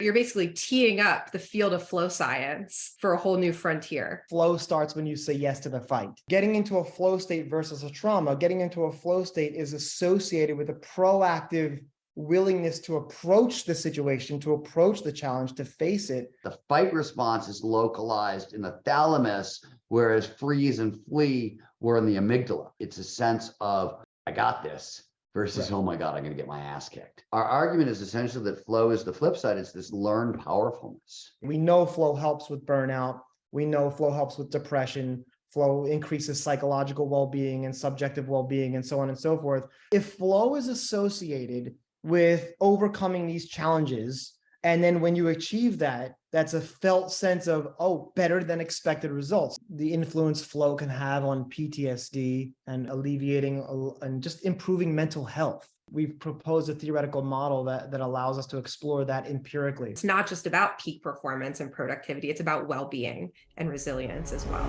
You're basically teeing up the field of flow science for a whole new frontier. Flow starts when you say yes to the fight. Getting into a flow state versus a trauma, getting into a flow state is associated with a proactive willingness to approach the situation, to approach the challenge, to face it. The fight response is localized in the thalamus, whereas freeze and flee were in the amygdala. It's a sense of, I got this, versus, oh my God, I'm going to get my ass kicked. Our argument is essentially that flow is the flip side. It's this learned powerfulness. We know flow helps with burnout. We know flow helps with depression. Flow increases psychological well-being and subjective well-being and so on and so forth. If flow is associated with overcoming these challenges, and then when you achieve that, that's a felt sense of, oh, better than expected results. The influence flow can have on PTSD and alleviating and just improving mental health. We've proposed a theoretical model that allows us to explore that empirically. It's not just about peak performance and productivity, it's about well-being and resilience as well.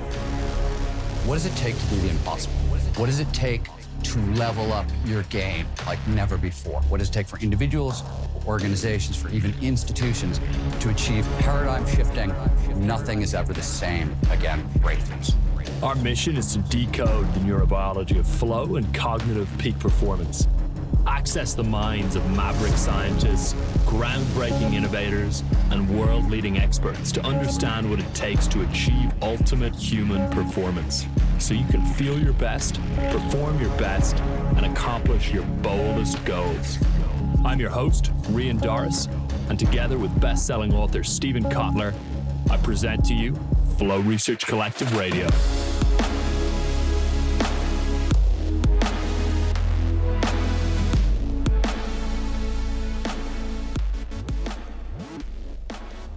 What does it take to do the impossible? What does it take to level up your game like never before? What does it take for individuals, organizations, for even institutions to achieve paradigm shifting? Nothing is ever the same again, breakthroughs. Our mission is to decode the neurobiology of flow and cognitive peak performance. Access the minds of maverick scientists, groundbreaking innovators, and world-leading experts to understand what it takes to achieve ultimate human performance, so you can feel your best, perform your best, and accomplish your boldest goals. I'm your host, Rian Doris, and together with best-selling author Stephen Kotler, I present to you Flow Research Collective Radio.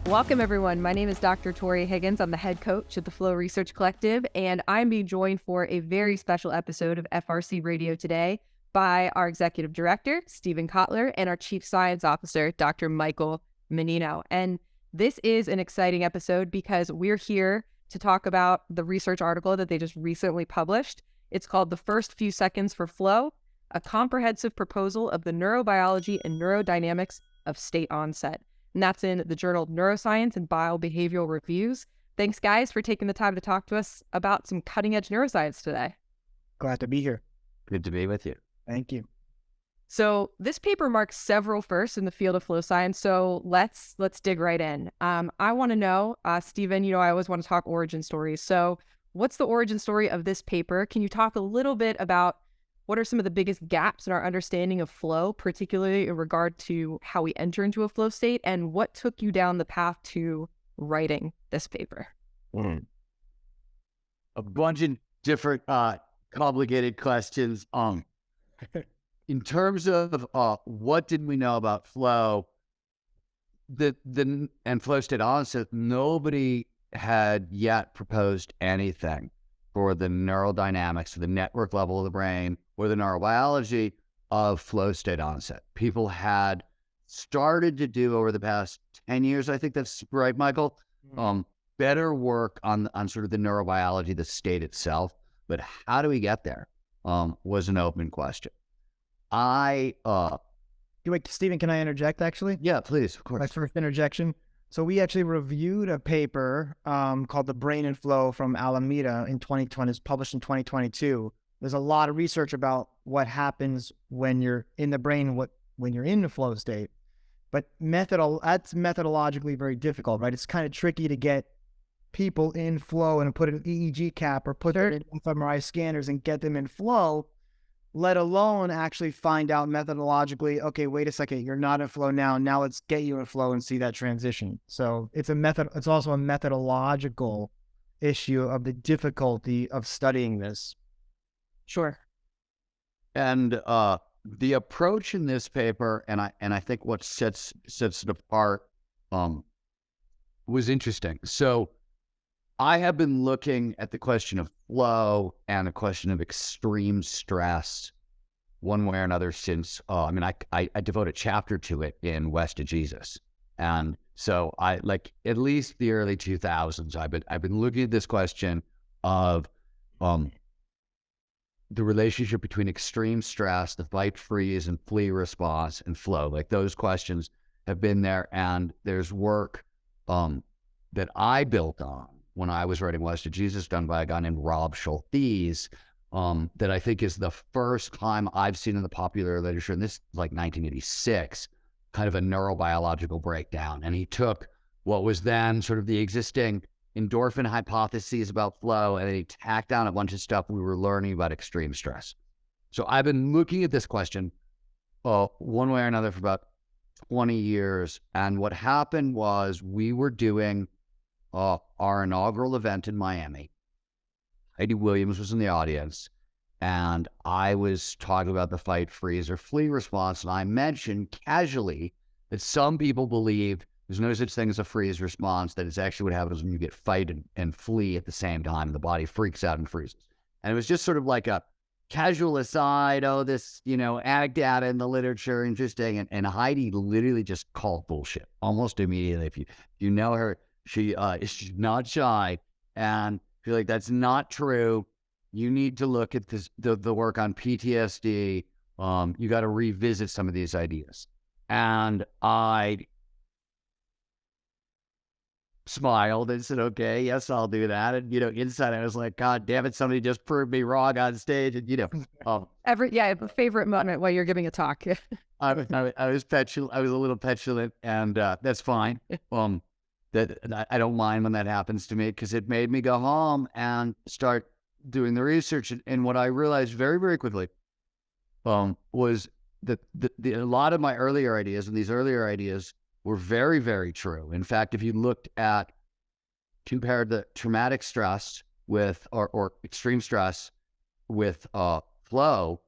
Welcome, everyone. My name is Dr. Tori Higgins. I'm the head coach of the Flow Research Collective, and I'm being joined for a very special episode of FRC Radio today by our executive director, Stephen Kotler, and our chief science officer, Dr. Michael Mannino. And this is an exciting episode because we're here to talk about the research article that they just recently published. It's called The First Few Seconds for Flow, a comprehensive proposal of the neurobiology and neurodynamics of state onset. And that's in the journal Neuroscience and Biobehavioral Reviews. Thanks, guys, for taking the time to talk to us about some cutting-edge neuroscience today. Glad to be here. Good to be with you. Thank you. So this paper marks several firsts in the field of flow science, so let's dig right in. I want to know, Stephen, I always want to talk origin stories. So what's the origin story of this paper? Can you talk a little bit about what are some of the biggest gaps in our understanding of flow, particularly in regard to how we enter into a flow state, and what took you down the path to writing this paper? A bunch of different complicated questions. In terms of what did we know about flow, and flow state onset, nobody had yet proposed anything for the neurodynamics, the network level of the brain, or the neurobiology of flow state onset. People had started to do over the past 10 years, I think that's right, Michael, better work on sort of the neurobiology, the state itself. But how do we get there was an open question. Wait, Stephen, can I interject actually? Yeah, please, of course. My first interjection. So we actually reviewed a paper called The Brain and Flow from Alameda in 2020. It's published in 2022. There's a lot of research about what happens when you're in the brain, when you're in the flow state. But that's methodologically very difficult, right? It's kind of tricky to get people in flow and put an EEG cap or put it in fMRI scanners and get them in flow, let alone actually find out methodologically, okay, wait a second, you're not in flow now. Now let's get you in flow and see that transition. So it's also a methodological issue of the difficulty of studying this. Sure. And the approach in this paper, and I think what sets it apart, was interesting. So I have been looking at the question of flow and the question of extreme stress one way or another since, I devote a chapter to it in West of Jesus. And so I, like, at least the early 2000s, I've been looking at this question of the relationship between extreme stress, the fight, freeze, and flee response, and flow, like those questions. have been there, and there's work that I built on when I was writing West of Jesus, done by a guy named Rob Schultes, that I think is the first time I've seen in the popular literature, and this is like 1986, kind of a neurobiological breakdown. And he took what was then sort of the existing endorphin hypotheses about flow, and he tacked on a bunch of stuff we were learning about extreme stress. So I've been looking at this question one way or another for about 20 years. And what happened was we were doing our inaugural event in Miami. Heidi Williams was in the audience, and I was talking about the fight, freeze, or flee response. And I mentioned casually that some people believe there's no such thing as a freeze response, that it's actually what happens when you get fight and flee at the same time. The body freaks out and freezes. And it was just sort of like a casual aside, this, anecdata in the literature, interesting. And Heidi literally just called bullshit almost immediately. If you know her, she's not shy. And she's like, that's not true. You need to look at the work on PTSD. You got to revisit some of these ideas. And I smiled and said, okay, yes, I'll do that. And, inside I was like, God damn it, somebody just proved me wrong on stage. And, a favorite moment while you're giving a talk. I was petulant. I was a little petulant, and that's fine. That I don't mind when that happens to me, because it made me go home and start doing the research. And what I realized very, very quickly was that a lot of my earlier ideas, and these earlier ideas, were very, very true. In fact, if you compared the traumatic stress with, or extreme stress with flow,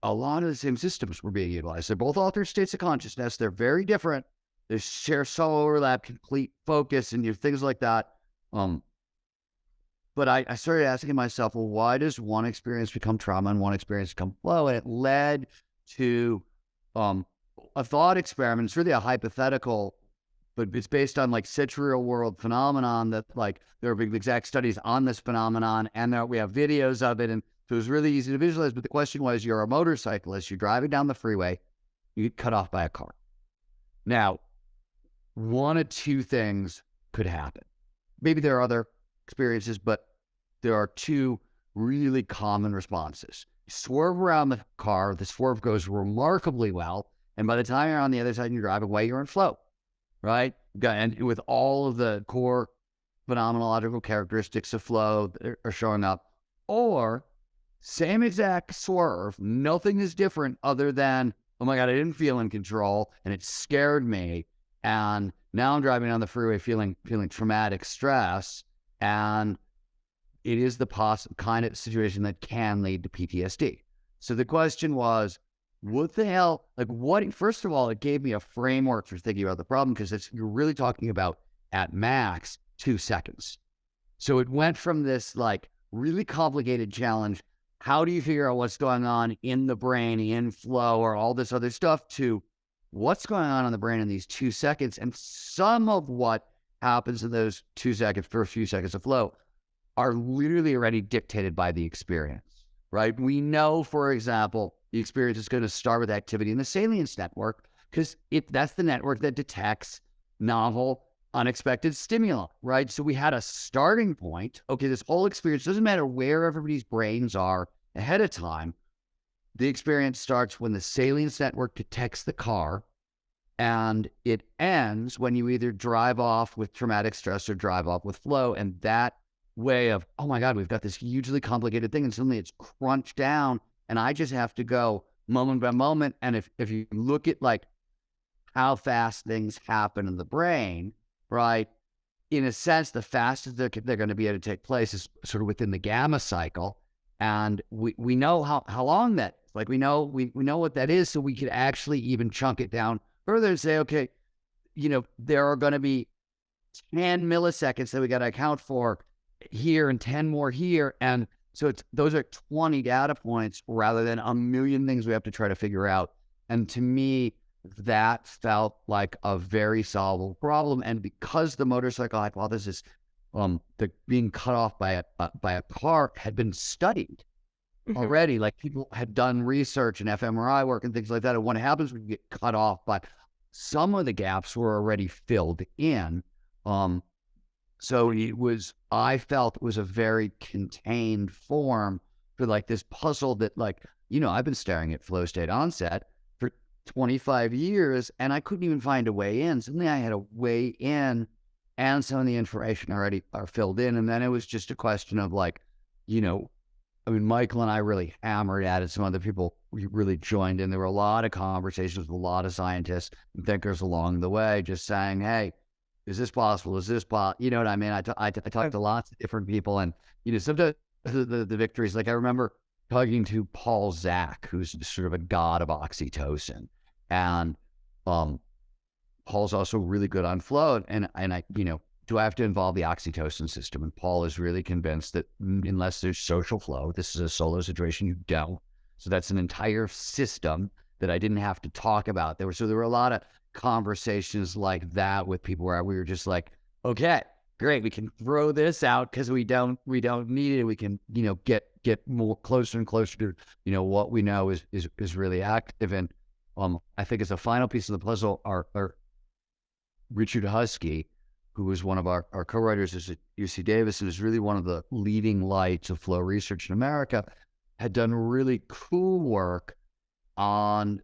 a lot of the same systems were being utilized. They're both altered states of consciousness. They're very different. They share some overlap, complete focus, and things like that. But I started asking myself, well, why does one experience become trauma and one experience become flow? And it led to a thought experiment. It's really a hypothetical, but it's based on like such real world phenomenon that like there are exact studies on this phenomenon, and we have videos of it. And so it was really easy to visualize. But the question was, you're a motorcyclist, you're driving down the freeway, you get cut off by a car. Now, one of two things could happen. Maybe there are other experiences, but there are two really common responses. You swerve around the car, the swerve goes remarkably well, and by the time you're on the other side and you're driving away, you're in flow, right? And with all of the core phenomenological characteristics of flow that are showing up. Or same exact swerve, nothing is different other than, oh my God, I didn't feel in control and it scared me. And now I'm driving down the freeway feeling traumatic stress. And it is the kind of situation that can lead to PTSD. So the question was, what the hell, first of all, it gave me a framework for thinking about the problem, because you're really talking about at max 2 seconds. So it went from this like really complicated challenge, how do you figure out what's going on in the brain, in flow, or all this other stuff, to what's going on in the brain in these 2 seconds. And some of what happens in those 2 seconds, first few seconds of flow, are literally already dictated by the experience, right? We know, for example, the experience is going to start with activity in the salience network, because that's the network that detects novel, unexpected stimuli, right? So we had a starting point. Okay, this whole experience, doesn't matter where everybody's brains are ahead of time, the experience starts when the salience network detects the car, and it ends when you either drive off with traumatic stress or drive off with flow. And that way of, oh my God, we've got this hugely complicated thing, and suddenly it's crunched down, and I just have to go moment by moment. And if you look at like how fast things happen in the brain, right, in a sense, the fastest they're going to be able to take place is sort of within the gamma cycle. And we know how long that is. Like we know what that is, so we could actually even chunk it down further and say, okay, there are going to be 10 milliseconds that we got to account for here and 10 more here. And so those are 20 data points rather than a million things we have to try to figure out. And to me, that felt like a very solvable problem. And because the motorcycle hypothesis, the being cut off by a car, had been studied already, like people had done research and fMRI work and things like that. And what happens when you get cut off by some of the gaps were already filled in. So I felt it was a very contained form for like this puzzle that, like, I've been staring at flow state onset for 25 years and I couldn't even find a way in. Suddenly I had a way in and some of the information already are filled in. And then it was just a question of like, Michael and I really hammered at it. Some other people really joined in. There were a lot of conversations with a lot of scientists and thinkers along the way, just saying, hey, is this possible? Is this possible? You know what I mean? I talked to lots of different people, and sometimes the victories. Like I remember talking to Paul Zak, who's sort of a god of oxytocin, and Paul's also really good on flow. And I do I have to involve the oxytocin system? And Paul is really convinced that unless there's social flow, this is a solo situation. You don't. So that's an entire system that I didn't have to talk about. There were a lot of conversations like that with people where we were just like, okay, great, we can throw this out because we don't need it. We can get more closer and closer to what we know is really active. And I think as a final piece of the puzzle, our Richard Husky, who was one of our co-writers at UC Davis and is really one of the leading lights of flow research in America, had done really cool work on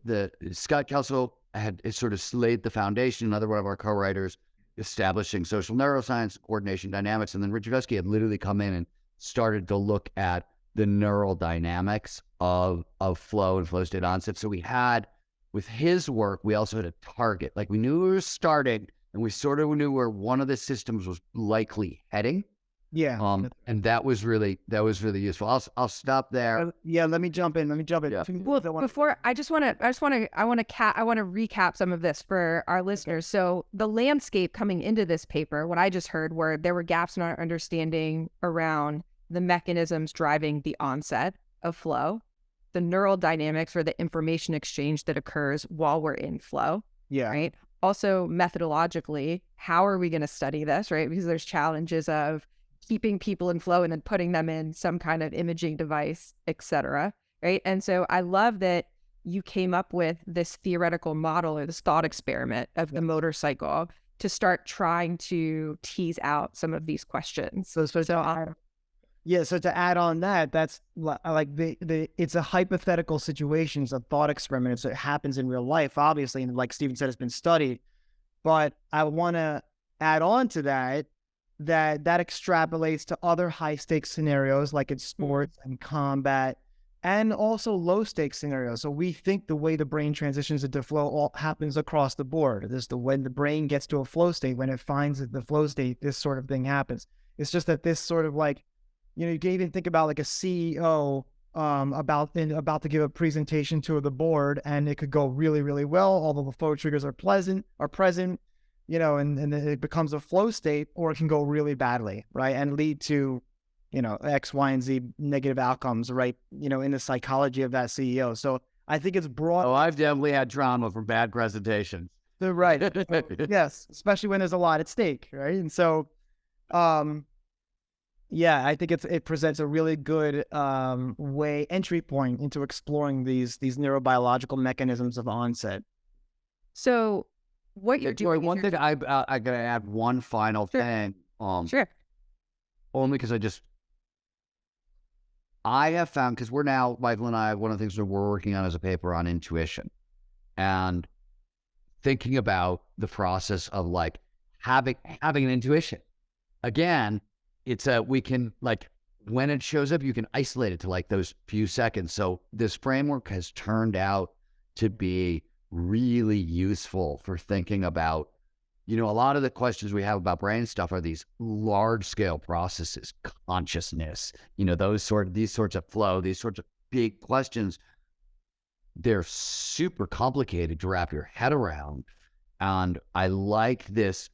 Scott Kelso had sort of laid the foundation, another one of our co-writers, establishing social neuroscience, coordination dynamics. And then Richard Husky had literally come in and started to look at the neural dynamics of flow and flow state onset. So we had, with his work, we also had a target. Like we knew we were starting and we sort of knew where one of the systems was likely heading. Yeah. And that was really useful. I'll stop there. Let me jump in. Yeah. Well, before I want to recap some of this for our listeners. So the landscape coming into this paper, what I just heard were there were gaps in our understanding around the mechanisms driving the onset of flow, the neural dynamics or the information exchange that occurs while we're in flow. Yeah. Right. Also, methodologically, how are we going to study this? Right. Because there's challenges of keeping people in flow and then putting them in some kind of imaging device, et cetera, right? And so I love that you came up with this theoretical model or this thought experiment of the motorcycle to start trying to tease out some of these questions. So to add on that's like it's a hypothetical situation. It's a thought experiment. So it happens in real life, obviously, and like Stephen said, it's been studied. But I want to add on to that extrapolates to other high stakes scenarios like in sports and combat, and also low stakes scenarios. So we think the way the brain transitions into flow all happens across the board. When the brain gets to a flow state, when it finds the flow state, this sort of thing happens. It's just that this sort of like, you can even think about like a CEO about to give a presentation to the board, and it could go really, really well, although the flow triggers are present, and it becomes a flow state, or it can go really badly, right? And lead to, X, Y, and Z negative outcomes, right? In the psychology of that CEO. So I think it's broad. Oh, I've definitely had trauma from bad presentations. Right. Yes, especially when there's a lot at stake, right? And so, I think it presents a really good entry point into exploring these neurobiological mechanisms of onset. So what you're doing. One thing I gotta add one final thing. Sure. Only because I have found, because we're now, Michael and I, one of the things that we're working on is a paper on intuition and thinking about the process of like having an intuition. Again, we can, like, when it shows up, you can isolate it to like those few seconds. So this framework has turned out to be really useful for thinking about, a lot of the questions we have about brain stuff are these large scale processes, consciousness, these sorts of flow, these sorts of big questions. They're super complicated to wrap your head around. And I like this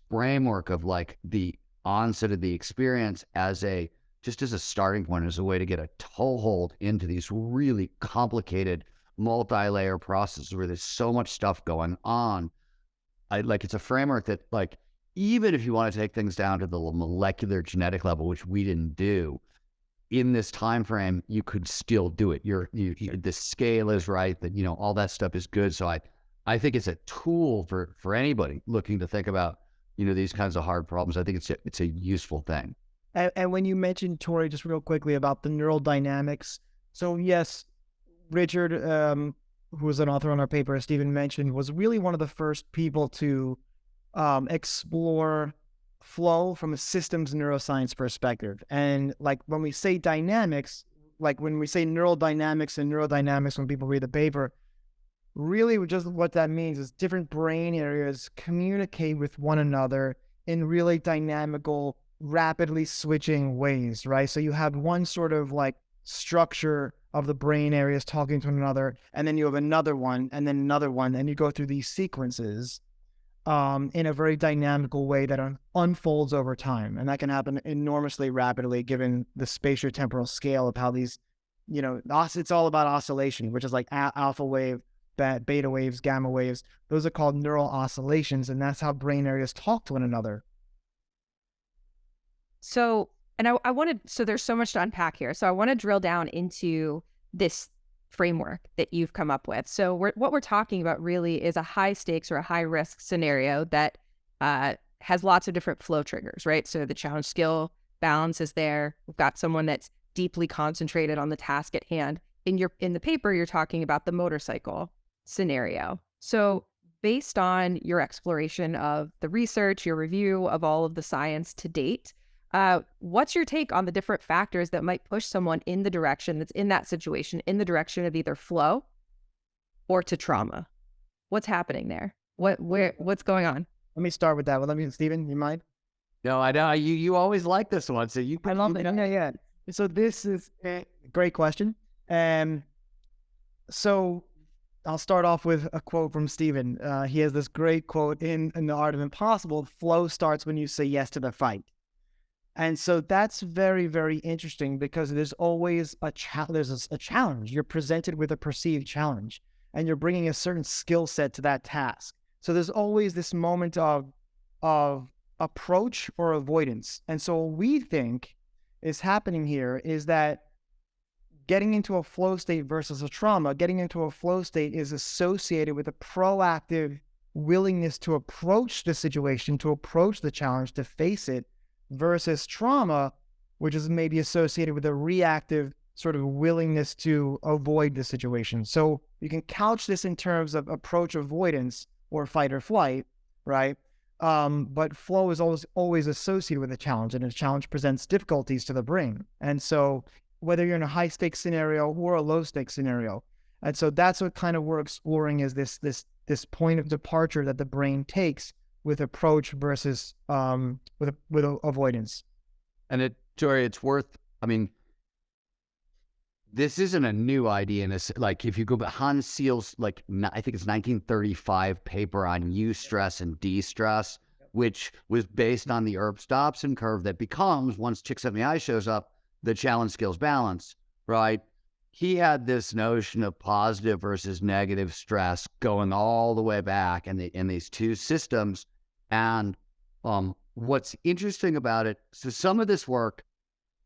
framework of like the onset of the experience as a starting point, as a way to get a toehold into these really complicated multi-layer processes where there's so much stuff going on. It's a framework that, like, even if you want to take things down to the molecular genetic level, which we didn't do in this time frame, you could still do it. The scale is right, that all that stuff is good. So I think it's a tool for anybody looking to think about, these kinds of hard problems. I think it's a useful thing. And when you mentioned, Tori, just real quickly about the neural dynamics. So yes, Richard, who was an author on our paper, as Stephen mentioned, was really one of the first people to explore flow from a systems neuroscience perspective. And like when we say dynamics, like when we say neural dynamics and neurodynamics, when people read the paper, really just what that means is different brain areas communicate with one another in really dynamical, rapidly switching ways, right? So you have one sort of like structure of the brain areas talking to one another, and then you have another one, and then another one, and you go through these sequences in a very dynamical way that unfolds over time. And that can happen enormously rapidly given the spatiotemporal scale of how these, it's all about oscillation, which is like alpha wave, beta waves, gamma waves. Those are called neural oscillations, and that's how brain areas talk to one another. So, and I wanted, so there's so much to unpack here. So I want to drill down into this framework that you've come up with. So what we're talking about really is a high stakes or a high risk scenario that has lots of different flow triggers, right? So the challenge skill balance is there. We've got someone that's deeply concentrated on the task at hand. In the paper, you're talking about the motorcycle scenario. So based on your exploration of the research, your review of all of the science to date, what's your take on the different factors that might push someone in the direction that's in that situation, in the direction of either flow or to trauma? What's happening there? What's going on? Let me start with that. Well, Stephen, you mind? No, I know you always like this one, so I love it. Yeah. So this is a great question. So I'll start off with a quote from Stephen. He has this great quote in The Art of Impossible: flow starts when you say yes to the fight. And so that's very, very interesting because there's always a challenge. You're presented with a perceived challenge, and you're bringing a certain skill set to that task. So there's always this moment of approach or avoidance. And so what we think is happening here is that getting into a flow state versus a trauma, getting into a flow state is associated with a proactive willingness to approach the situation, to approach the challenge, to face it, versus trauma, which is maybe associated with a reactive sort of willingness to avoid the situation. So you can couch this in terms of approach avoidance or fight or flight, right? But flow is always associated with a challenge, and a challenge presents difficulties to the brain. And so whether you're in a high stakes scenario or a low stakes scenario, and so that's what kind of we're exploring is this point of departure that the brain takes with approach versus with avoidance. And Tori, it's worth, this isn't a new idea. Like if you go back, Hans Seel's, I think it's 1935 paper on eustress and de-stress, which was based on the Erbs-Dobson curve that becomes, once Csikszentmihalyi shows up, the challenge skills balance, right? He had this notion of positive versus negative stress going all the way back in these two systems. And what's interesting about it, so some of this work,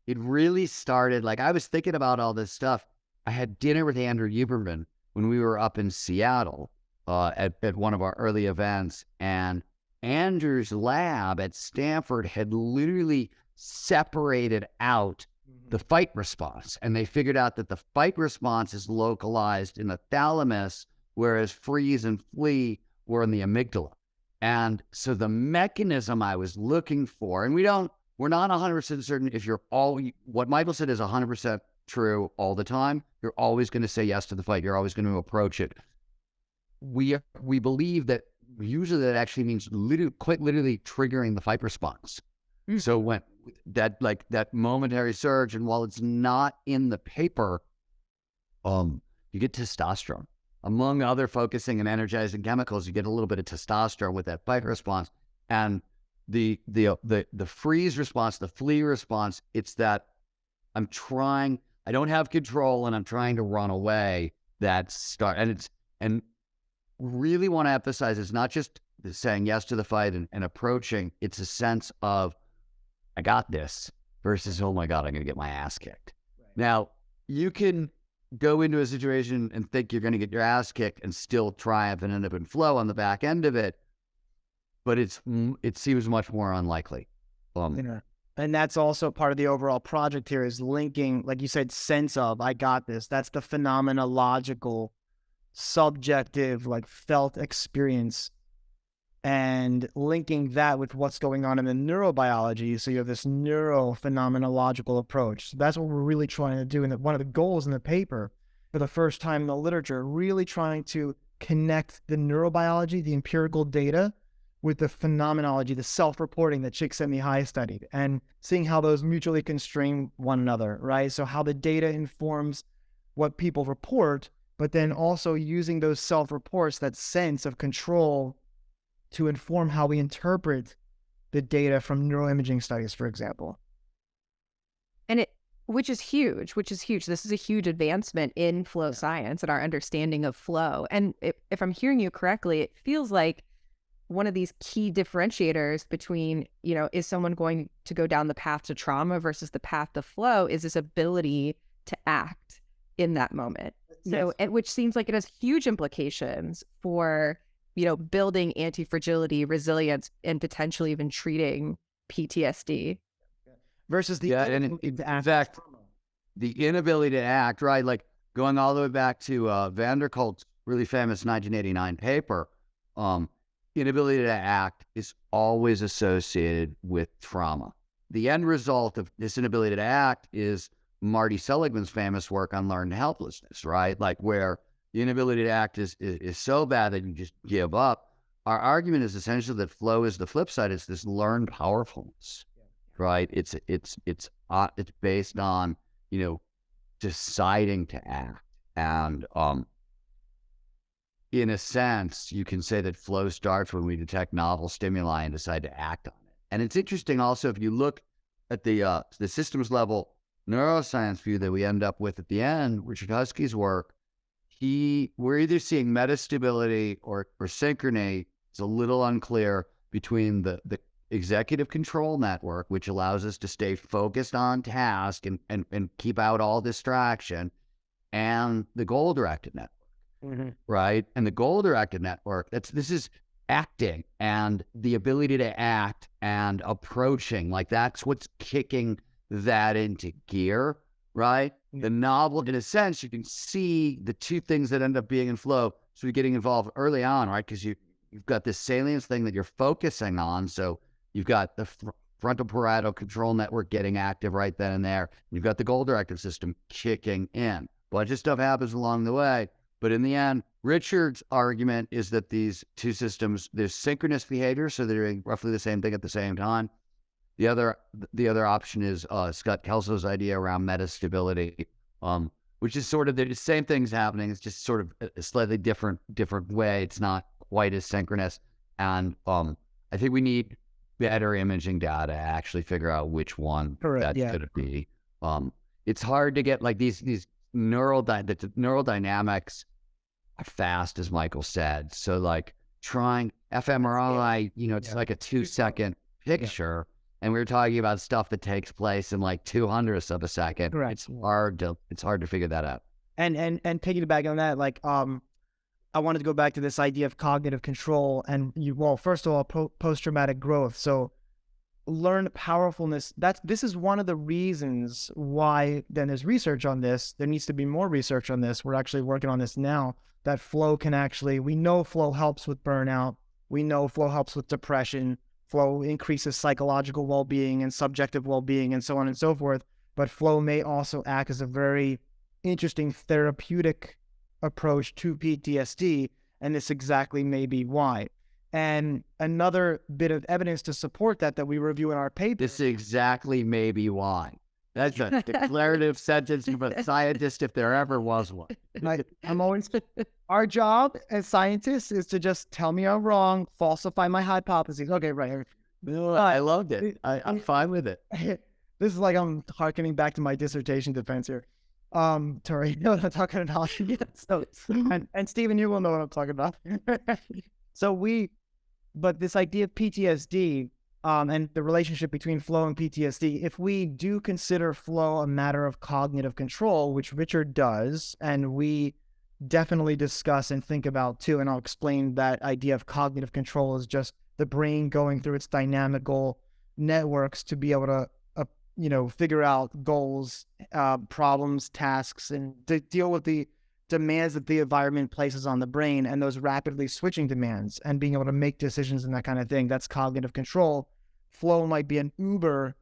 it really started, I was thinking about all this stuff. I had dinner with Andrew Huberman when we were up in Seattle at one of our early events. And Andrew's lab at Stanford had literally separated out the fight response. And they figured out that the fight response is localized in the thalamus, whereas freeze and flee were in the amygdala. And so the mechanism I was looking for, and we're not 100% certain if what Michael said is 100% true all the time. You're always going to say yes to the fight. You're always going to approach it. We believe that usually that actually means quite literally triggering the fight response. So when that momentary surge, and while it's not in the paper, you get testosterone. Among other focusing and energizing chemicals, you get a little bit of testosterone with that fight response. And the freeze response, the flee response, it's that I don't have control and I'm trying to run away. And really want to emphasize it's not just saying yes to the fight and approaching, it's a sense of, I got this, versus, oh my God, I'm going to get my ass kicked. Right. Now, you can go into a situation and think you're going to get your ass kicked and still triumph and end up in flow on the back end of it. But it seems much more unlikely. Yeah. And that's also part of the overall project here is linking, like you said, sense of, I got this. That's the phenomenological, subjective, like felt experience, and linking that with what's going on in the neurobiology. So you have this neurophenomenological approach. So that's what we're really trying to do. And one of the goals in the paper, for the first time in the literature, really trying to connect the neurobiology, the empirical data, with the phenomenology, the self-reporting that Csikszentmihalyi studied, and seeing how those mutually constrain one another, right? So how the data informs what people report, but then also using those self-reports, that sense of control, to inform how we interpret the data from neuroimaging studies, for example. And which is huge. This is a huge advancement in flow science and our understanding of flow. And if I'm hearing you correctly, it feels like one of these key differentiators between, is someone going to go down the path to trauma versus the path to flow is this ability to act in that moment. So, which seems like it has huge implications for, building anti-fragility, resilience, and potentially even treating PTSD. Versus the in fact, the inability to act, right? Like going all the way back to Van der Kolk's really famous 1989 paper, inability to act is always associated with trauma. The end result of this inability to act is Marty Seligman's famous work on learned helplessness, right? Like where the inability to act is so bad that you just give up. Our argument is essentially that flow is the flip side. It's this learned powerfulness, right? It's based on, deciding to act. And in a sense, you can say that flow starts when we detect novel stimuli and decide to act on it. And it's interesting also, if you look at the systems level neuroscience view that we end up with at the end, Richard Husky's work, we're either seeing metastability or synchrony. It's a little unclear between the executive control network, which allows us to stay focused on task and keep out all distraction, and the goal-directed network. Mm-hmm. Right? And the goal-directed network, this is acting and the ability to act and approaching. Like that's what's kicking that into gear, right? Mm-hmm. The novel, in a sense, you can see the two things that end up being in flow. So you're getting involved early on, right? Because you've got this salience thing that you're focusing on. So you've got the frontal parietal control network getting active right then and there. You've got the goal-directed system kicking in. A bunch of stuff happens along the way. But in the end, Richard's argument is that these two systems, there's synchronous behavior, so they're doing roughly the same thing at the same time. The other option is Scott Kelso's idea around metastability, which is sort of the same things happening. It's just sort of a slightly different way. It's not quite as synchronous. And I think we need better imaging data to actually figure out which one that's going to be. It's hard to get like these neurodynamics are fast, as Michael said. So like trying fMRI, it's like a 2-second picture. Yeah. And we were talking about stuff that takes place in like 200ths of a second. Correct. It's hard to figure that out. And piggyback on that, like I wanted to go back to this idea of cognitive control and first of all, post-traumatic growth. So learned powerfulness, this is one of the reasons why then there's research on this. There needs to be more research on this. We're actually working on this now, that flow we know flow helps with burnout. We know flow helps with depression. Flow increases psychological well-being and subjective well-being and so on and so forth. But flow may also act as a very interesting therapeutic approach to PTSD, and this exactly may be why. And another bit of evidence to support that we review in our paper. This exactly may be why. That's a declarative sentence from a scientist if there ever was one. I'm always, our job as scientists is to just tell me I'm wrong, falsify my hypotheses. Okay, right. No, I loved it. I'm fine with it. This is like I'm harkening back to my dissertation defense here. Tori, you know what I'm talking about. So, and Stephen, you will know what I'm talking about. But this idea of PTSD, and the relationship between flow and PTSD. If we do consider flow a matter of cognitive control, which Richard does, and we definitely discuss and think about too, and I'll explain that idea of cognitive control is just the brain going through its dynamical networks to be able to, figure out goals, problems, tasks, and to deal with the demands that the environment places on the brain and those rapidly switching demands and being able to make decisions and that kind of thing. That's cognitive control. Flow might be an uber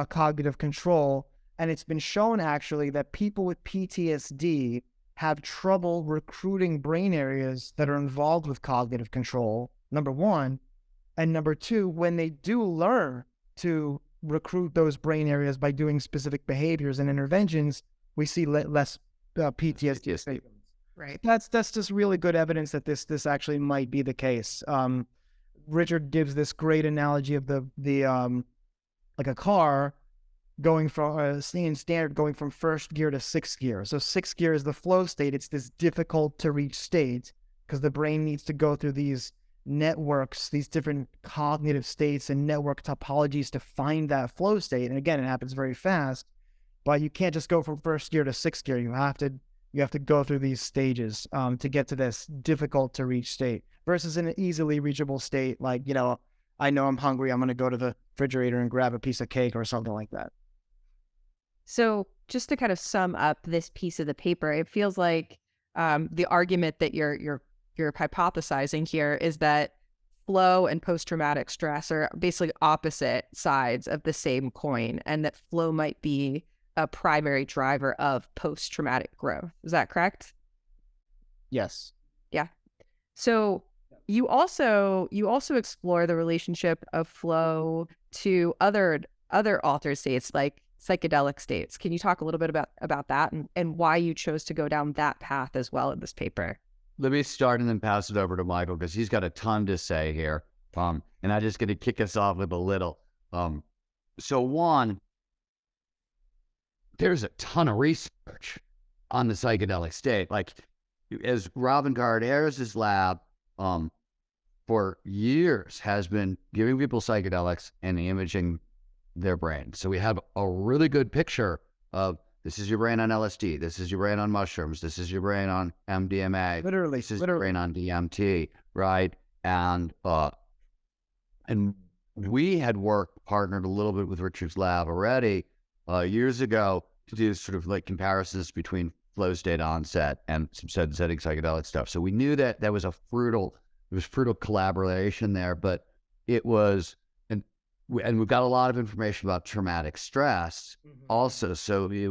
cognitive control. And it's been shown actually that people with PTSD have trouble recruiting brain areas that are involved with cognitive control, number one. And number two, when they do learn to recruit those brain areas by doing specific behaviors and interventions, we see less PTSD. Right. That's just really good evidence that this actually might be the case. Richard gives this great analogy of the like a car going from seeing standard going from first gear to sixth gear. So sixth gear is the flow state. It's this difficult to reach state because the brain needs to go through these networks, these different cognitive states and network topologies to find that flow state. And again, it happens very fast, but you can't just go from first gear to sixth gear. You have to go through these stages to get to this difficult to reach state versus in an easily reachable state. Like, I know I'm hungry. I'm going to go to the refrigerator and grab a piece of cake or something like that. So just to kind of sum up this piece of the paper, it feels like the argument that you're hypothesizing here is that flow and post-traumatic stress are basically opposite sides of the same coin, and that flow might be a primary driver of post-traumatic growth. Is that correct? Yes. Yeah. So you also explore the relationship of flow to other altered states like psychedelic states. Can you talk a little bit about that and why you chose to go down that path as well in this paper? Let me start and then pass it over to Michael because he's got a ton to say here. And I'm just going to kick us off with a little. So one, there's a ton of research on the psychedelic state. Like, as Robin Cardares' lab for years has been giving people psychedelics and imaging their brain. So we have a really good picture of this is your brain on LSD, this is your brain on mushrooms, this is your brain on MDMA, this is your brain on DMT, right? And we had partnered a little bit with Richard's lab already years ago to do sort of like comparisons between flow state onset and some setting psychedelic stuff. So we knew that was fruitful collaboration there, but it was, and we've got a lot of information about traumatic stress also. So we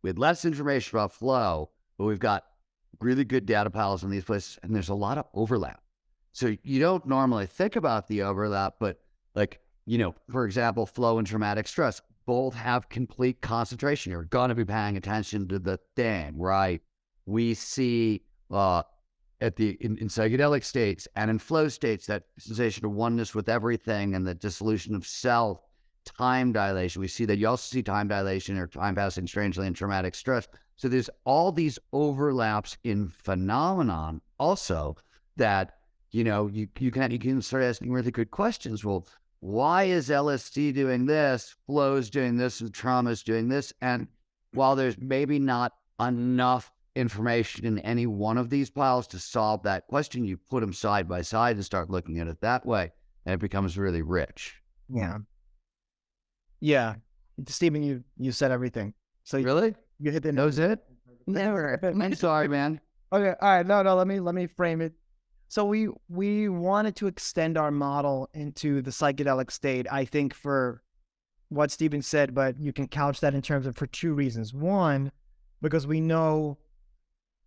had less information about flow, but we've got really good data piles in these places, and there's a lot of overlap. So you don't normally think about the overlap, but like, for example, flow and traumatic stress both have complete concentration. You're going to be paying attention to the thing, right? We see in psychedelic states and in flow states that sensation of oneness with everything and the dissolution of self, time dilation. We see that you also see time dilation or time passing strangely in traumatic stress. So there's all these overlaps in phenomenon also that, you can start asking really good questions. Well, why is LSD doing this, flow is doing this, and trauma is doing this? And while there's maybe not enough information in any one of these piles to solve that question, you put them side by side and start looking at it that way, and it becomes really rich. Yeah. Stephen, you said everything. So really? You hit the nose. It? Never. I'm sorry, man. Okay. All right. No, let me frame it. So we wanted to extend our model into the psychedelic state, I think, for what Stephen said, but you can couch that in terms of for two reasons. One, because we know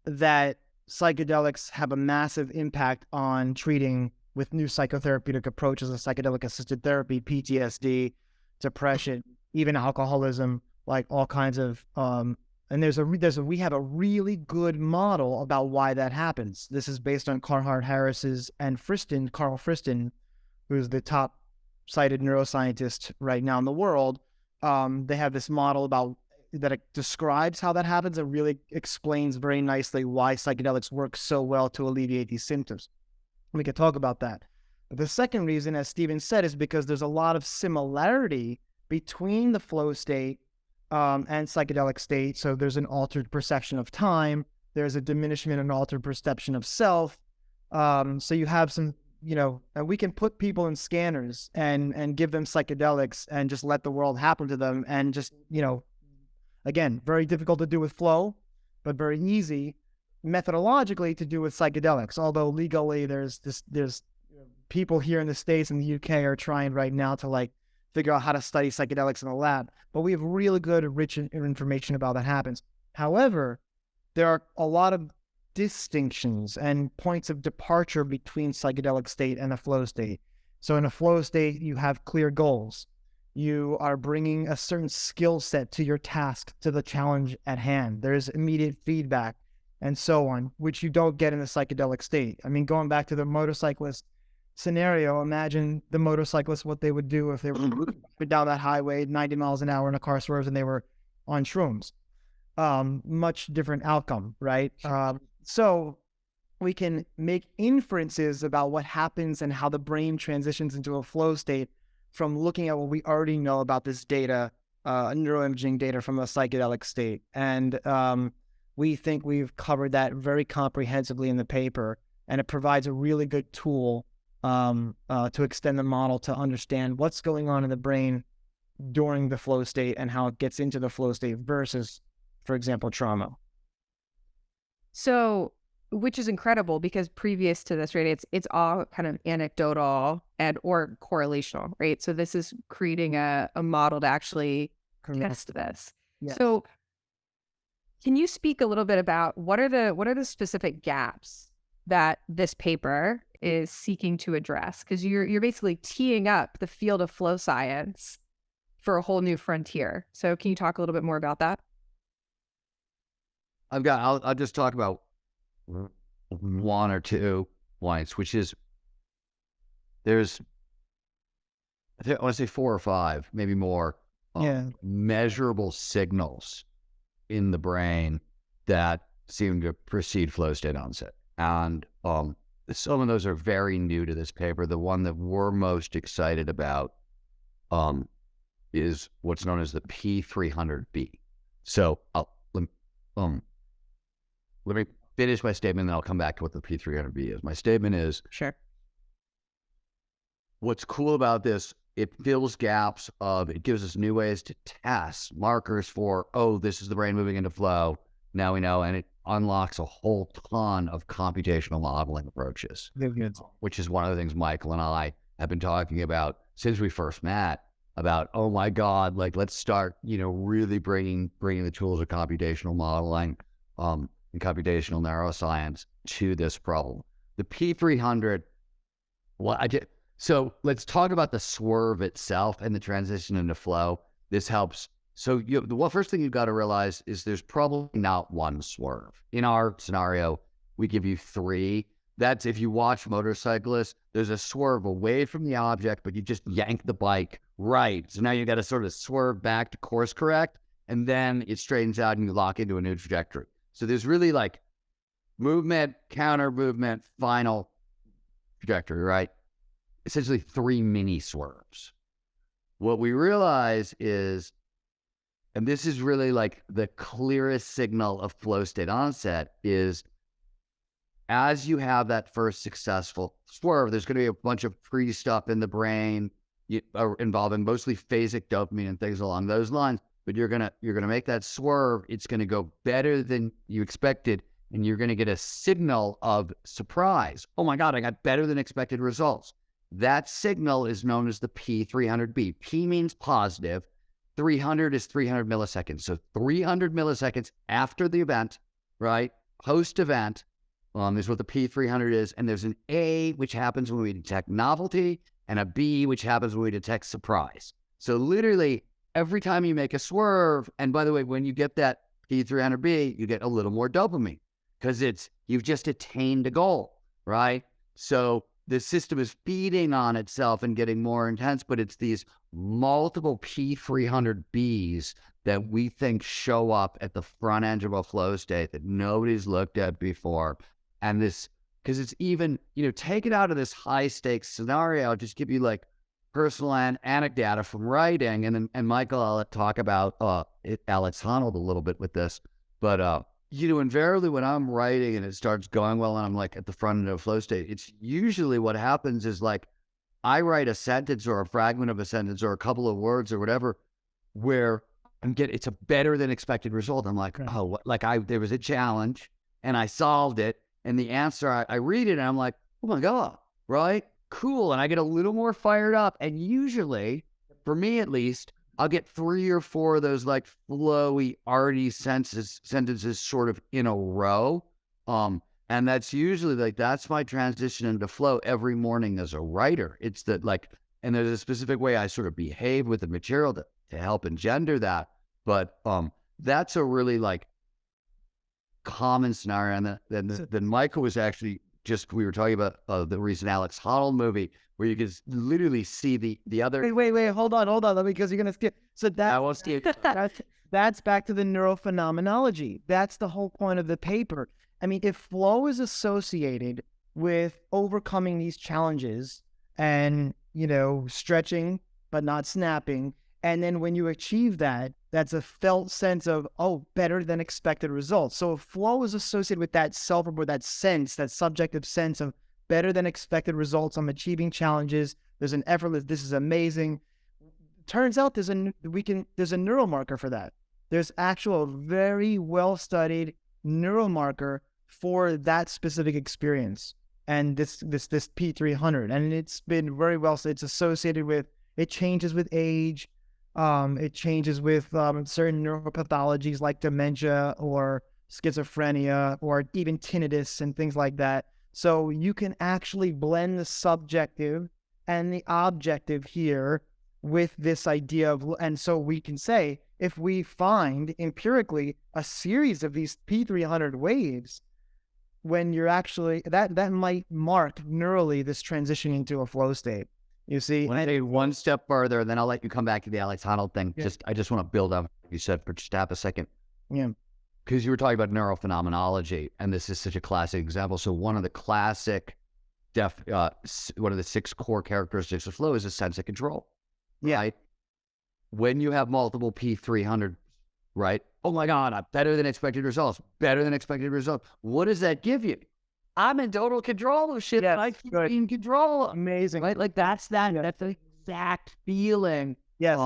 that psychedelics have a massive impact on treating with new psychotherapeutic approaches of psychedelic-assisted therapy, PTSD, depression, even alcoholism, like all kinds of and we have a really good model about why that happens. This is based on Carl Harris's and Carl Friston, who's the top cited neuroscientist right now in the world. They have this model that it describes how that happens and really explains very nicely why psychedelics work so well to alleviate these symptoms. We could talk about that. The second reason, as Stephen said, is because there's a lot of similarity between the flow state and psychedelic state. So there's an altered perception of time. There's a diminishment and altered perception of self. So you have some, and we can put people in scanners and give them psychedelics and just let the world happen to them. And just, again, very difficult to do with flow, but very easy methodologically to do with psychedelics. Although legally there's people here in the States and the UK are trying right now to figure out how to study psychedelics in the lab, but we have really good, rich information about that happens. However, there are a lot of distinctions and points of departure between psychedelic state and a flow state. So in a flow state, you have clear goals. You are bringing a certain skill set to your task, to the challenge at hand. There's immediate feedback and so on, which you don't get in a psychedelic state. I mean, going back to the motorcyclist scenario, imagine the motorcyclists, what they would do if they were down that highway 90 miles an hour and a car swerves and they were on shrooms. Much different outcome, right? So we can make inferences about what happens and how the brain transitions into a flow state from looking at what we already know about this data, neuroimaging data from a psychedelic state. And we think we've covered that very comprehensively in the paper, and it provides a really good tool to extend the model to understand what's going on in the brain during the flow state and how it gets into the flow state versus, for example, trauma. So, which is incredible because previous to this, right, it's all kind of anecdotal and or correlational, right? So this is creating a model to actually test this. Yes. So can you speak a little bit about what are the specific gaps that this paper is seeking to address? Because you're basically teeing up the field of flow science for a whole new frontier. So can you talk a little bit more about that? I'll just talk about one or two points, which is I want to say 4 or 5, maybe more, measurable signals in the brain that seem to precede flow state onset. And some of those are very new to this paper. The one that we're most excited about is what's known as the P300B. So let me finish my statement, and then I'll come back to what the P300B is. My statement is, Sure. What's cool about this, it fills gaps it gives us new ways to test markers for, this is the brain moving into flow. Now we know, and it unlocks a whole ton of computational modeling approaches, which is one of the things Michael and I have been talking about since we first met, about, oh my God, let's start, really bringing the tools of computational modeling and computational neuroscience to this problem. The P300, so let's talk about the swerve itself and the transition into flow. This helps. So the first thing you've got to realize is there's probably not one swerve. In our scenario, we give you 3. That's if you watch motorcyclists, there's a swerve away from the object, but you just yank the bike right. So now you got to sort of swerve back to course correct, and then it straightens out and you lock into a new trajectory. So there's really movement, counter movement, final trajectory, right? Essentially 3 mini swerves. What we realize is, and this is really the clearest signal of flow state onset, is as you have that first successful swerve, there's going to be a bunch of pre-stuff in the brain involving mostly phasic dopamine and things along those lines. But you're gonna make that swerve. It's gonna go better than you expected, and you're gonna get a signal of surprise. Oh my God, I got better than expected results. That signal is known as the P300B. P means positive. 300 is 300 milliseconds. So 300 milliseconds after the event, right? Post-event, is what the P300 is. And there's an A, which happens when we detect novelty, and a B, which happens when we detect surprise. So literally, every time you make a swerve, and by the way, when you get that P300B, you get a little more dopamine because you've just attained a goal, right? So the system is feeding on itself and getting more intense, but it's these multiple P300Bs that we think show up at the front end of a flow state that nobody's looked at before. And this because it's even, take it out of this high stakes scenario. I'll just give you like personal anecdata from writing. And Michael, I'll talk about Alex Honnold a little bit with this. But, invariably when I'm writing and it starts going well and I'm like at the front end of a flow state, it's usually what happens is like I write a sentence or a fragment of a sentence or a couple of words or whatever where it's a better than expected result. I'm like, there was a challenge and I solved it. And the answer, I read it and I'm like, oh my God, right? Cool. And I get a little more fired up. And usually, for me at least, I'll get 3 or 4 of those like flowy, arty sentences sort of in a row. And that's usually like, that's my transition into flow every morning as a writer. It's that like, and there's a specific way I sort of behave with the material to help engender that. But that's a really like common scenario. And then Michael was actually we were talking about the recent Alex Honnold movie where you can literally see the other. Wait, hold on, because you're gonna skip. So that's back to the neurophenomenology. That's the whole point of the paper. I mean, if flow is associated with overcoming these challenges and stretching but not snapping, and then when you achieve that, that's a felt sense of, better than expected results. So if flow is associated with that self-report, that sense, that subjective sense of better than expected results, I'm achieving challenges, there's an effortless, this is amazing. Turns out there's a neuromarker for that. There's actual very well-studied neuromarker for that specific experience. And this P300, and it's been very well studied. It's associated with, it changes with age, it changes with certain neuropathologies like dementia or schizophrenia or even tinnitus and things like that. So you can actually blend the subjective and the objective here with this idea of, and so we can say, if we find empirically a series of these P300 waves, when you're actually, that might mark neurally this transition into a flow state. You see? When I take one step further, and then I'll let you come back to the Alex Honnold thing. Yeah. I just want to build up what you said for just half a second. Yeah. Because you were talking about neurophenomenology, and this is such a classic example. So one of the classic, one of the 6 core characteristics of flow is a sense of control. Yeah. Right? When you have multiple P300, right? Oh my God, better than expected results. What does that give you? I'm in total control of shit. Yes, I keep being control. Amazing. Right? Like that's the exact feeling. Yes.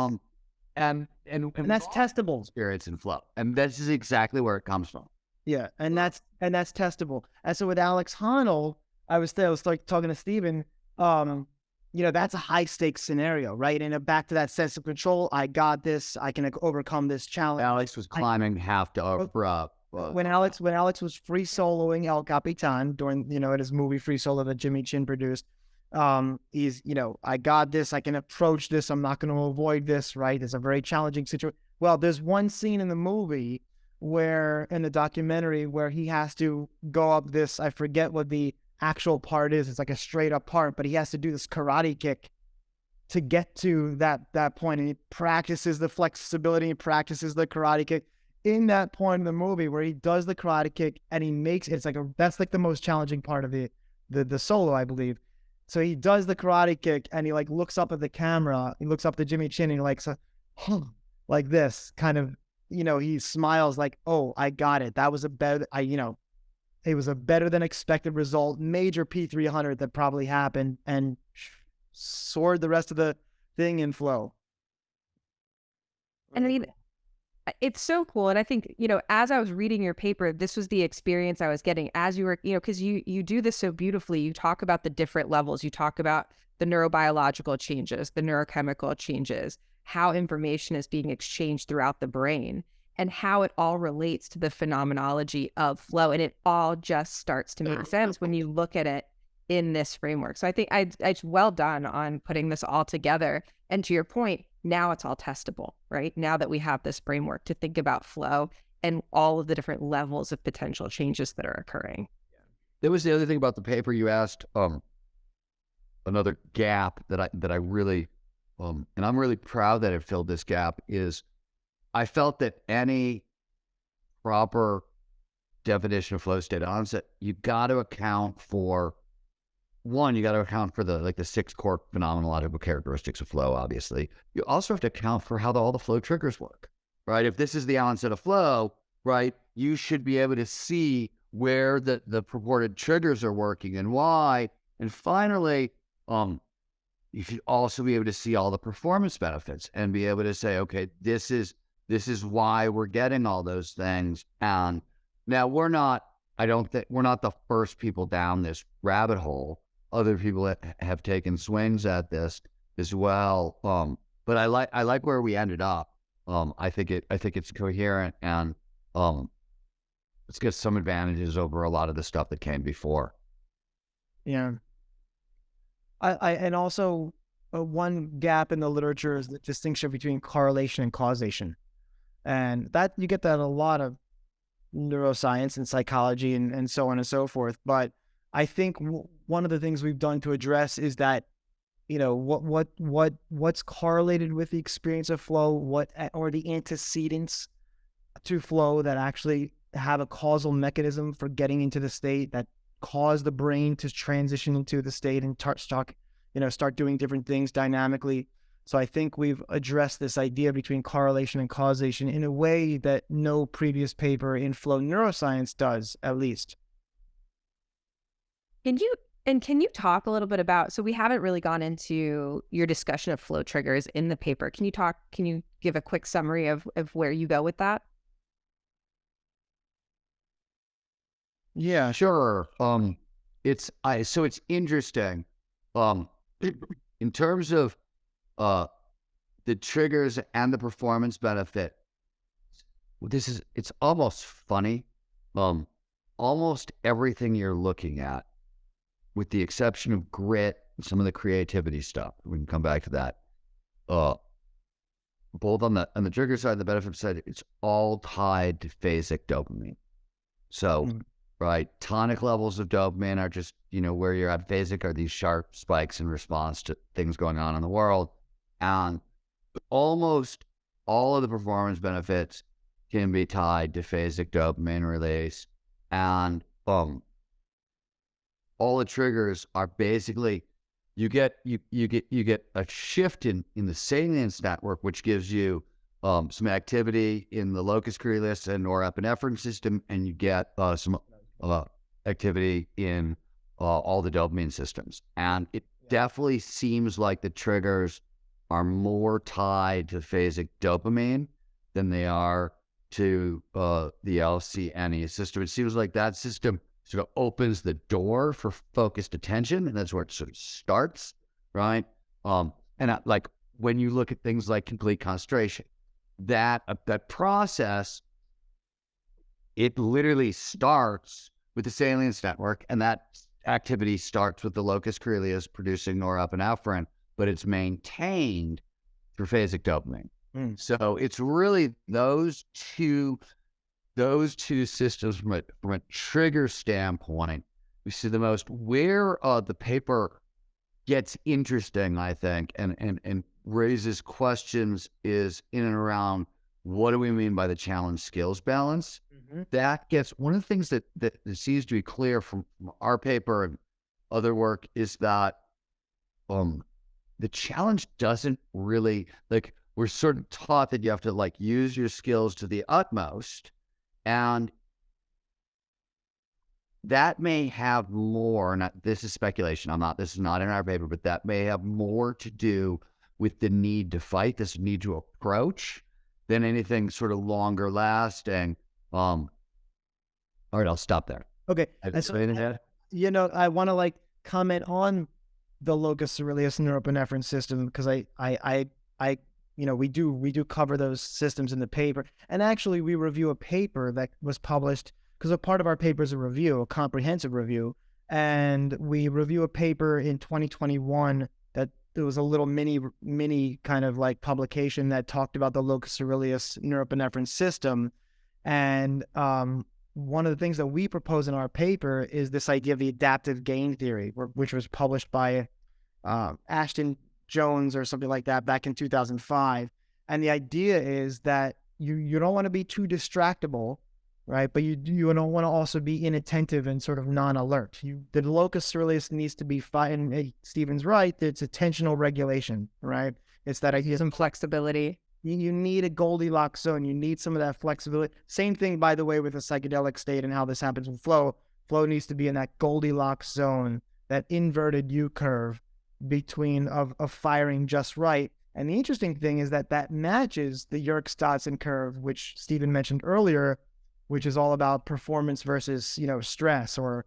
And that's testable. Experience and flow. And this is exactly where it comes from. Yeah. And that's testable. And so with Alex Honnold, I was like talking to Stephen, that's a high stakes scenario, right? And back to that sense of control. I got this. I can overcome this challenge. Alex was climbing when Alex was free soloing El Capitan during, at his movie Free Solo that Jimmy Chin produced, he's, I got this, I can approach this, I'm not going to avoid this, right? It's a very challenging situation. Well, there's one scene in the movie in the documentary where he has to go up this, I forget what the actual part is, it's like a straight up part, but he has to do this karate kick to get to that point, and he practices the flexibility and practices the karate kick. In that point in the movie where he does the karate kick and he makes that's like the most challenging part of the solo, I believe. So he does the karate kick and he like looks up at the camera, he looks up to Jimmy Chin and he like, like this kind of, he smiles like, oh, I got it. That was it was a better than expected result, major P300 that probably happened, and soared the rest of the thing in flow. And I mean, it's so cool. And I think, as I was reading your paper, this was the experience I was getting as you were, because you do this so beautifully. You talk about the different levels. You talk about the neurobiological changes, the neurochemical changes, how information is being exchanged throughout the brain, and how it all relates to the phenomenology of flow. And it all just starts to make sense when you look at it in this framework. So I think it's well done on putting this all together. And to your point, now it's all testable, right? Now that we have this framework to think about flow and all of the different levels of potential changes that are occurring. There was the other thing about the paper you asked, another gap that I really, and I'm really proud that it filled this gap, is I felt that any proper definition of flow state onset, you got to account for the 6 core phenomenological characteristics of flow, obviously. You also have to account for how all the flow triggers work, right? If this is the onset of flow, right, you should be able to see where the purported triggers are working and why. And finally, you should also be able to see all the performance benefits and be able to say, okay, this is why we're getting all those things. And now we're not the first people down this rabbit hole. Other people have taken swings at this as well. But I like where we ended up. I think it's coherent, and it's got some advantages over a lot of the stuff that came before. Yeah. And also one gap in the literature is the distinction between correlation and causation. And that you get that in a lot of neuroscience and psychology and so on and so forth. But I think one of the things we've done to address is that, what's correlated with the experience of flow, or the antecedents to flow that actually have a causal mechanism for getting into the state that cause the brain to transition into the state and start doing different things dynamically. So I think we've addressed this idea between correlation and causation in a way that no previous paper in flow neuroscience does, at least. Can you talk a little bit about, so we haven't really gone into your discussion of flow triggers in the paper. Can you give a quick summary of where you go with that? Yeah, sure. It's interesting. In terms of the triggers and the performance benefit, it's almost funny. Almost everything you're looking at, with the exception of grit and some of the creativity stuff, we can come back to that. Both on the trigger side and the benefit side, it's all tied to phasic dopamine. So, right, tonic levels of dopamine are just, where you're at. Phasic are these sharp spikes in response to things going on in the world. And almost all of the performance benefits can be tied to phasic dopamine release. And all the triggers are basically, you get a shift in the salience network, which gives you some activity in the locus coeruleus and norepinephrine system, and you get some activity in all the dopamine systems. And it definitely seems like the triggers are more tied to phasic dopamine than they are to the LCNE system. It seems like that system sort of opens the door for focused attention, and that's where it sort of starts, right? Like when you look at things like complete concentration, that process, it literally starts with the salience network, and that activity starts with the locus coeruleus producing norepinephrine, but it's maintained through phasic dopamine. So it's really those two systems from a trigger standpoint. We see the most. Where the paper gets interesting, I think, and raises questions is in and around, what do we mean by the challenge skills balance? That gets, one of the things that seems to be clear from our paper and other work is that the challenge doesn't really, like, we're sort of taught that you have to like use your skills to the utmost, and that may have more, this is speculation, this is not in our paper, but that may have more to do with the need to fight, this need to approach, than anything sort of longer lasting. All right, I'll stop there. Okay. So, I want to comment on the locus coeruleus neuropinephrine system, because we do cover those systems in the paper. And actually we review a paper that was published, because a part of our paper is a comprehensive review. And we review a paper in 2021 that there was a little mini kind of like publication that talked about the locus coeruleus neuropinephrine system. And one of the things that we propose in our paper is this idea of the adaptive gain theory, which was published by Ashton Jones or something like that back in 2005. And the idea is that you don't want to be too distractible right? But you don't want to also be inattentive and sort of non-alert. The locus coeruleus needs to be fine. And Stephen's right. It's attentional regulation, right? It's that idea. Some flexibility. You need a Goldilocks zone. You need some of that flexibility. Same thing, by the way, with a psychedelic state and how this happens with flow. Flow needs to be in that Goldilocks zone, that inverted U curve between of firing just right. And the interesting thing is that matches the Yerkes-Dodson curve, which Stephen mentioned earlier, which is all about performance versus, stress or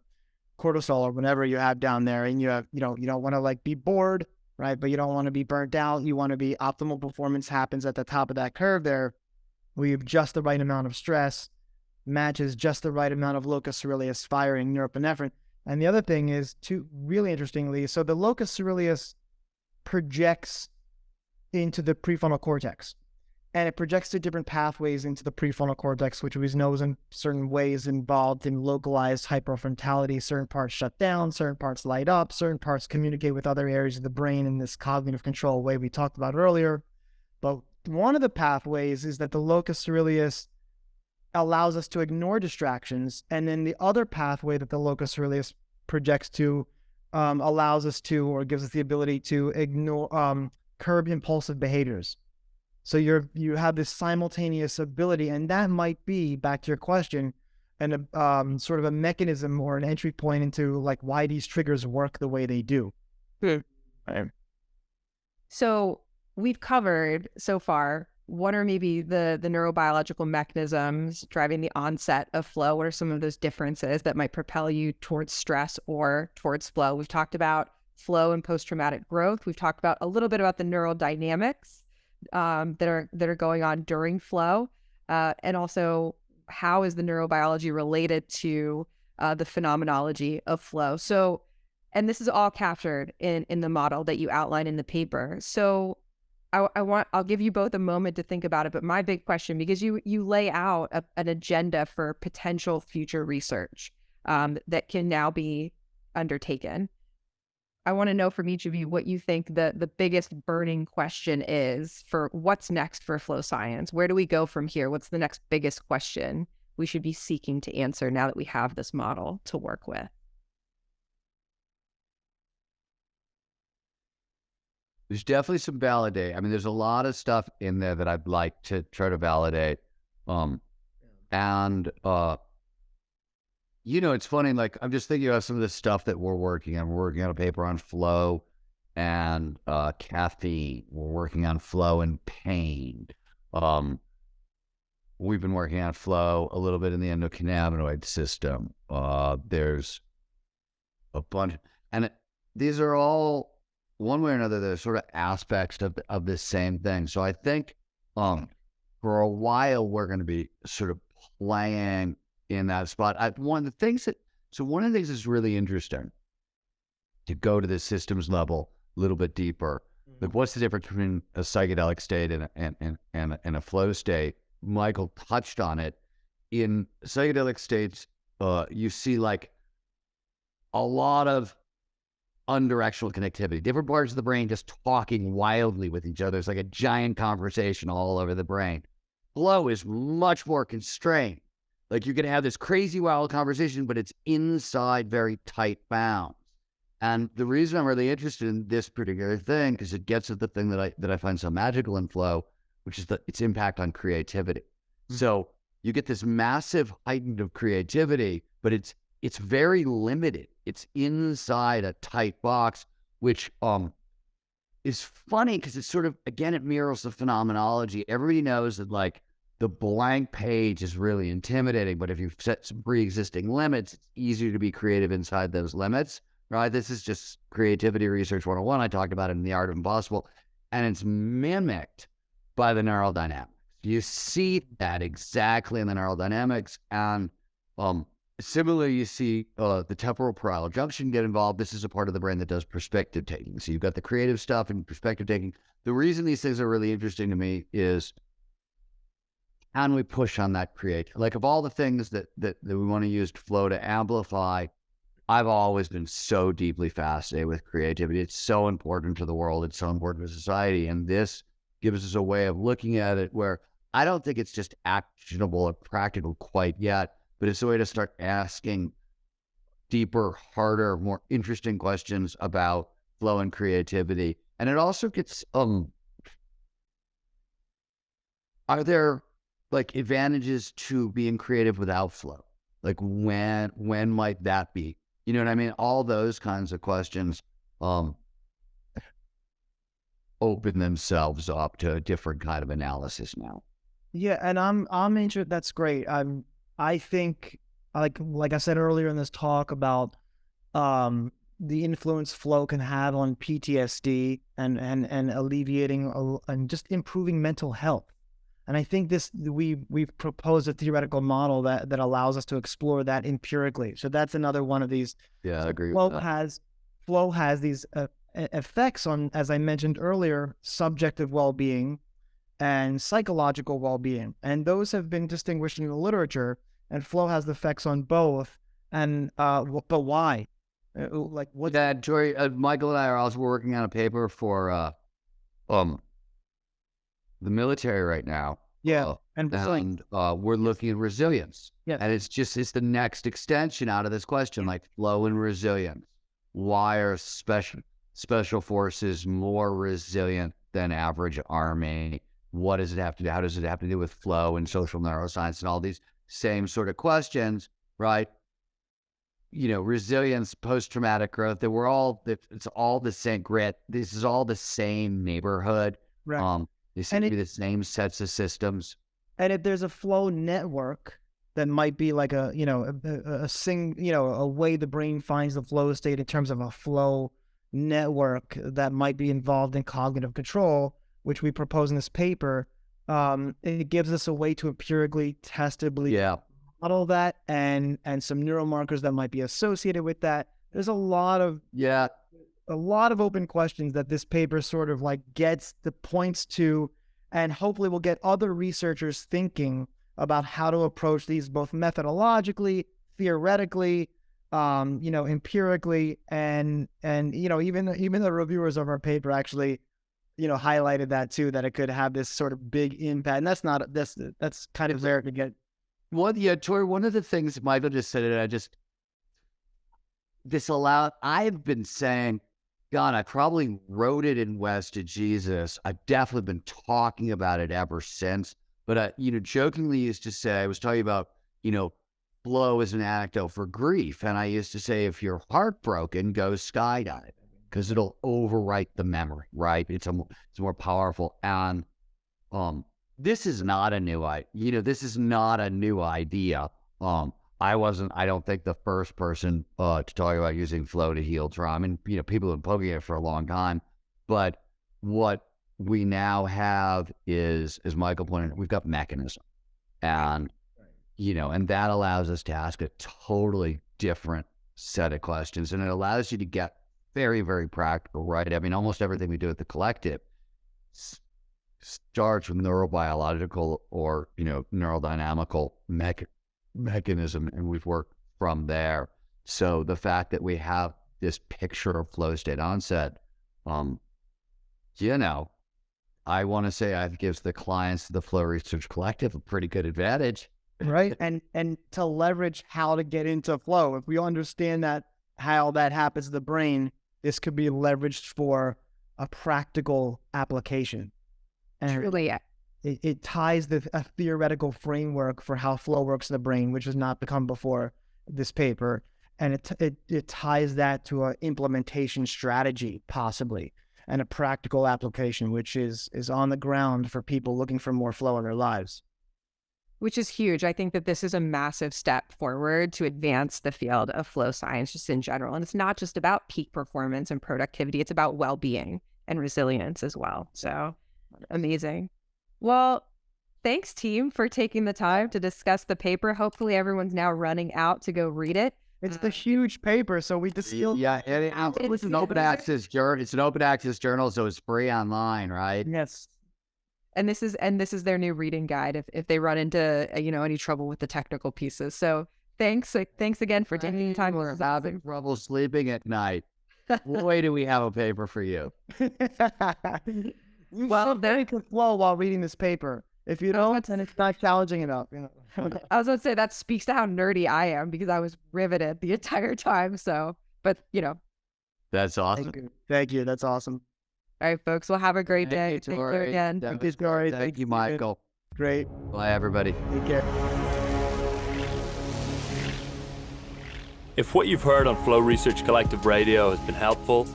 cortisol or whatever you have down there. And you don't want to like be bored, right? But you don't want to be burnt out. You want to be optimal performance happens at the top of that curve there. We have just the right amount of stress, matches just the right amount of locus coeruleus firing norepinephrine. And the other thing is, too, really interestingly, so the locus coeruleus projects into the prefrontal cortex. And it projects to different pathways into the prefrontal cortex, which we know is in certain ways involved in localized hyperfrontality. Certain parts shut down, certain parts light up, certain parts communicate with other areas of the brain in this cognitive control way we talked about earlier. But one of the pathways is that the locus coeruleus allows us to ignore distractions. And then the other pathway that the locus coeruleus projects to allows us to, or gives us the ability to ignore, curb impulsive behaviors. So you have this simultaneous ability, and that might be, back to your question, and sort of a mechanism or an entry point into like why these triggers work the way they do. Right. So we've covered so far what are maybe the neurobiological mechanisms driving the onset of flow. What are some of those differences that might propel you towards stress or towards flow? We've talked about flow and post-traumatic growth. We've talked about a little bit about the neurodynamics that are going on during flow, and also how is the neurobiology related to the phenomenology of flow. So, and this is all captured in the model that you outline in the paper. So I'll give you both a moment to think about it, but my big question, because you lay out an agenda for potential future research that can now be undertaken. I want to know from each of you what you think the biggest burning question is for what's next for flow science. Where do we go from here? What's the next biggest question we should be seeking to answer now that we have this model to work with? There's definitely some validate. I mean, there's a lot of stuff in there that I'd like to try to validate. It's funny, like I'm just thinking about some of the stuff that we're working on. We're working on a paper on flow and caffeine. We're working on flow and pain. We've been working on flow a little bit in the endocannabinoid system. There's a bunch, and these are all, one way or another, they're sort of aspects of this same thing. So I think for a while we're going to be sort of playing in that spot. One of the things that's really interesting to go to the systems level a little bit deeper. Like, what's the difference between a psychedelic state and a flow state? Michael touched on it. In psychedelic states, you see like a lot of unidirectional connectivity, different parts of the brain just talking wildly with each other. It's like a giant conversation all over the brain. Flow is much more constrained. Like, you can have this crazy wild conversation, but it's inside very tight bounds. And the reason I'm really interested in this particular thing is it gets at the thing that I find so magical in flow, which is its impact on creativity. Mm-hmm. So you get this massive heightened of creativity, but it's very limited. It's inside a tight box, which is funny because it's sort of, again, it mirrors the phenomenology. Everybody knows that like the blank page is really intimidating, but if you've set some pre-existing limits, it's easier to be creative inside those limits, right? This is just creativity research 101. I talked about it in The Art of Impossible, and it's mimicked by the neurodynamics. You see that exactly in the neurodynamics, and similarly, you see the temporal parietal junction get involved. This is a part of the brain that does perspective taking. So you've got the creative stuff and perspective taking. The reason these things are really interesting to me is, can we push on that creative? Like, of all the things that we want to use flow to amplify, I've always been so deeply fascinated with creativity. It's so important to the world. It's so important to society. And this gives us a way of looking at it where I don't think it's just actionable or practical quite yet, but it's a way to start asking deeper, harder, more interesting questions about flow and creativity. And it also gets, are there like advantages to being creative without flow? Like when might that be? You know what I mean? All those kinds of questions open themselves up to a different kind of analysis now. Yeah, and I'm interested. That's great. I think like I said earlier in this talk about the influence flow can have on PTSD and alleviating and just improving mental health. And I think we've proposed a theoretical model that allows us to explore that empirically. So that's another one of these. Yeah, I agree with Flow that. flow has these effects on, as I mentioned earlier, subjective well-being and psychological well-being, and those have been distinguished in the literature. And flow has effects on both. And but why? Like what? Yeah, Jory, Michael and I are also working on a paper for the military right now. Yeah, and we're looking at resilience. Yeah, and it's the next extension out of this question, like flow and resilience. Why are special forces more resilient than average army? What does it have to do? How does it have to do with flow and social neuroscience and all these same sort of questions, right? You know, resilience, post-traumatic growth, it's all the same grit. This is all the same neighborhood. right. They seem to be the same sets of systems. And if there's a flow network that might be like a way the brain finds the flow state in terms of a flow network that might be involved in cognitive control, which we propose in this paper, it gives us a way to empirically, testably model that and some neuromarkers that might be associated with that. There's a lot of open questions that this paper sort of like gets the points to, and hopefully we'll get other researchers thinking about how to approach these both methodologically, theoretically, empirically, and even the reviewers of our paper actually, highlighted that too, that it could have this sort of big impact. And that's kind of rare to get. Well, yeah, Tori, one of the things Michael just said, and I've been saying, God, I probably wrote it in West to Jesus. I've definitely been talking about it ever since. But I, jokingly used to say, I was talking about, flow is an anecdote for grief. And I used to say, if you're heartbroken, go skydiving because it'll overwrite the memory, right? It's more powerful. And this is not a new idea. This is not a new idea. I don't think the first person to talk about using flow to heal trauma. I mean, people have been poking it for a long time. But what we now have is, as Michael pointed out, we've got mechanism. And, and that allows us to ask a totally different set of questions. And it allows you to get very, very practical, right? I mean, almost everything we do at the collective starts with neurobiological or, neurodynamical mechanism, and we've worked from there. So the fact that we have this picture of flow state onset, I want to say it gives the clients of the Flow Research Collective a pretty good advantage. Right. And to leverage how to get into flow. If we understand that, how that happens in the brain, this could be leveraged for a practical application. And Truly. It ties a theoretical framework for how flow works in the brain, which has not become before this paper. And it ties that to an implementation strategy, possibly, and a practical application, which is on the ground for people looking for more flow in their lives. Which is huge. I think that this is a massive step forward to advance the field of flow science just in general. And it's not just about peak performance and productivity. It's about well-being and resilience as well. So amazing. Well, thanks, team, for taking the time to discuss the paper. Hopefully everyone's now running out to go read it. It's the huge paper, so we just still... Yeah, it's an open access journal. It's an open access journal, so it's free online, right? Yes. And this is their new reading guide if they run into any trouble with the technical pieces. So thanks again for taking the time. We're having trouble sleeping at night. Boy, do we have a paper for you. Well, then you can flow while reading this paper. If you don't, then it's not challenging enough. You know. I was going to say that speaks to how nerdy I am because I was riveted the entire time. So, but That's awesome. Thank you. That's awesome. All right, folks. Well, have a great day. Take care again. Thank you, Tori. Thank you, Michael. Great. Bye, everybody. Take care. If what you've heard on Flow Research Collective Radio has been helpful,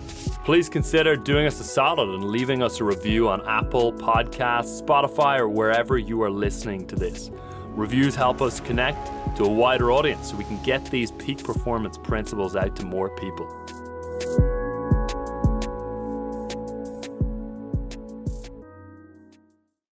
please consider doing us a solid and leaving us a review on Apple Podcasts, Spotify, or wherever you are listening to this. Reviews help us connect to a wider audience so we can get these peak performance principles out to more people.